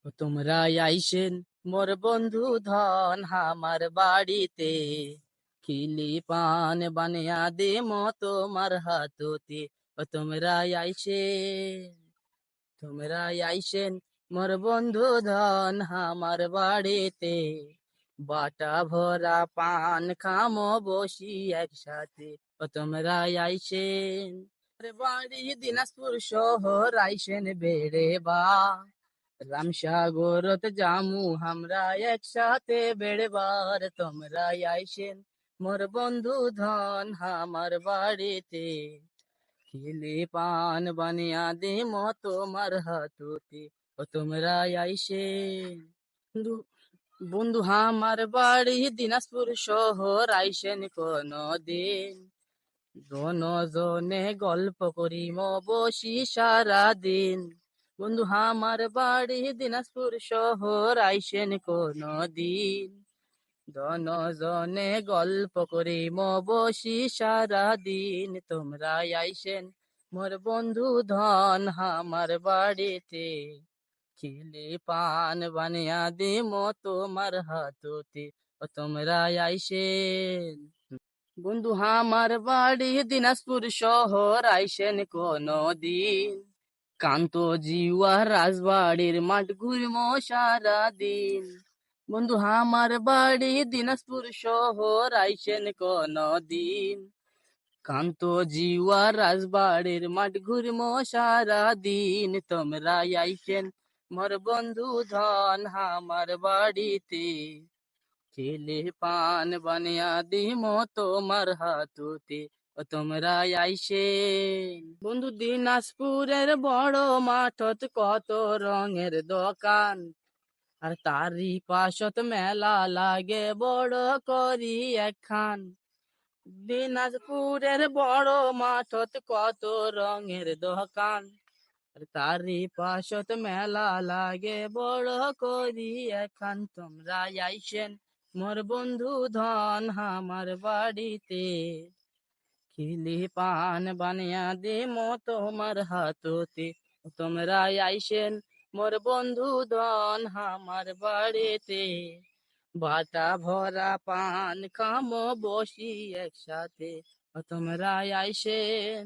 ও তোমরা আইসেন মোর বন্ধু ধন আমার বাড়িতে, খিলি পান বানিয়া দে তোমার হাততে। ও তোমরা আইসেন, তোমরা আইসেন মোর বন্ধু ধন আমার বাড়িতে, বাটা ভরা পান খামো বসি একসাথে। ও তোমরা আইসেন মোর বাড়ি দিনাজপুর শহর, আইসেন বেড়ে বা রামসাগরত জামু আমরা একসাথে বেড়বার। তোমরা আইসেন মোর বন্ধু ধন আমার বাড়িতে, খিলি পান বানিয়া দে তোমার হাতুতে। ও তোমরা আইসেন বন্ধু, বন্ধু আমার বাড়ি দিনাজপুর শহর, আইসেন কোনো দিন জনে গল্প করিম বসি সারা দিন। বন্ধু আমার বাড়ি দিনাজপুর শহর, আইসেন কোনো দিন জনে গল্প করিম বসি সারা দিন। তোমরা আইসেন মোর বন্ধু ধন আমার বাড়িতে, খিলি পান বানিয়া দিম তোমার হাততে। ও তোমরা আইসেন বন্ধু আমার বাড়ি দিনাজপুর শহর, আইসেন কোনো দিন কান্ত জিওয়া রাজবাড়ির মাঠ ঘুরমো সারা দিন। বন্ধু আমার বাড়ি দিনাজপুর শহর, আইসেন কোনো দিন কান্ত জিওয়া রাজবাড়ির মাঠ ঘুরমো সারা দিন। তোমরা আইসেন মোর বন্ধু ধন আমার বাড়িতে, খিলি পান বানিয়া দিম তোমার হাতুতে। ও তোমরা আইসেন বন্ধু দিনাজপুরের বড় মাঠত কত রঙের দোকান, আর তারই পাশত মেলা লাগে বড় করি একখান। দিনাজপুরের বড় মাঠত কত রঙের দোকান, আর তারই পাশত মেলা লাগে বড় করি একখান। তোমরা আইসেন মোর বন্ধু ধন আমার বাড়িতে, খিলি পান বানিয়া দে তোমার হাততে। তোমরা আইসেন মোর বন্ধু ধন আমার বাড়িতে, বাটা ভরা পান খামো বসি একসাথে। তোমরা আইসেন।